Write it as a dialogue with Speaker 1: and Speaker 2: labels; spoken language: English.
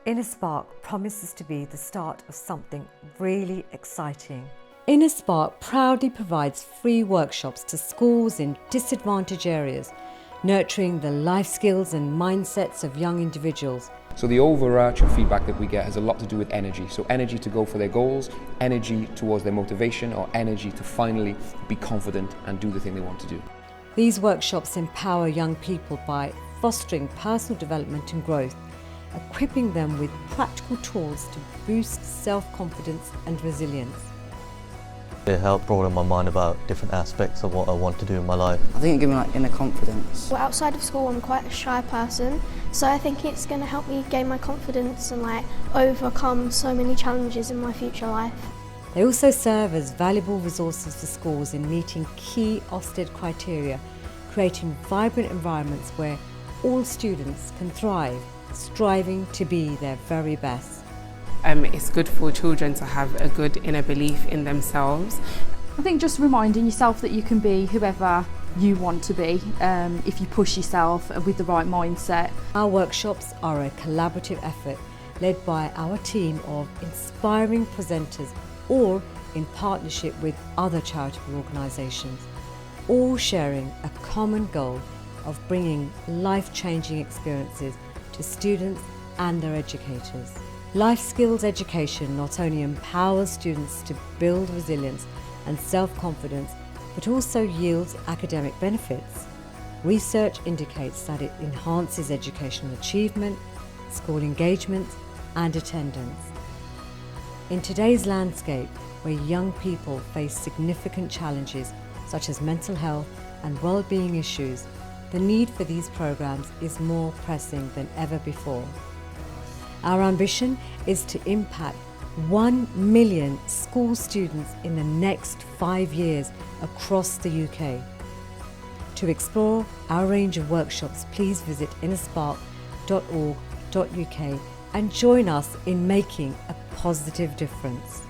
Speaker 1: Inner Spark promises to be the start of something really exciting.
Speaker 2: Inner Spark proudly provides free workshops to schools in disadvantaged areas, nurturing the life skills and mindsets of young individuals.
Speaker 3: So the overarching feedback that we get has a lot to do with energy. So energy to go for their goals, energy towards their motivation, or energy to finally be confident and do the thing they want to do.
Speaker 2: These workshops empower young people by fostering personal development and growth, equipping them with practical tools to boost self-confidence and resilience.
Speaker 4: It helped broaden my mind about different aspects of what I want to do in my life.
Speaker 5: I think it gave me inner confidence.
Speaker 6: Well, outside of school I'm quite a shy person, so I think it's going to help me gain my confidence and overcome so many challenges in my future life.
Speaker 2: They also serve as valuable resources for schools in meeting key Ofsted criteria, creating vibrant environments where all students can thrive, striving to be their very best.
Speaker 7: It's good for children to have a good inner belief in themselves.
Speaker 8: I think just reminding yourself that you can be whoever you want to be if you push yourself with the right mindset.
Speaker 2: Our workshops are a collaborative effort led by our team of inspiring presenters, or in partnership with other charitable organisations, all sharing a common goal of bringing life-changing experiences to students and their educators. Life skills education not only empowers students to build resilience and self-confidence, but also yields academic benefits. Research indicates that it enhances educational achievement, school engagement, and attendance. In today's landscape, where young people face significant challenges such as mental health and well-being issues, the need for these programs is more pressing than ever before. Our ambition is to impact 1 million school students in the next 5 years across the UK. To explore our range of workshops, please visit innerspark.org.uk and join us in making a positive difference.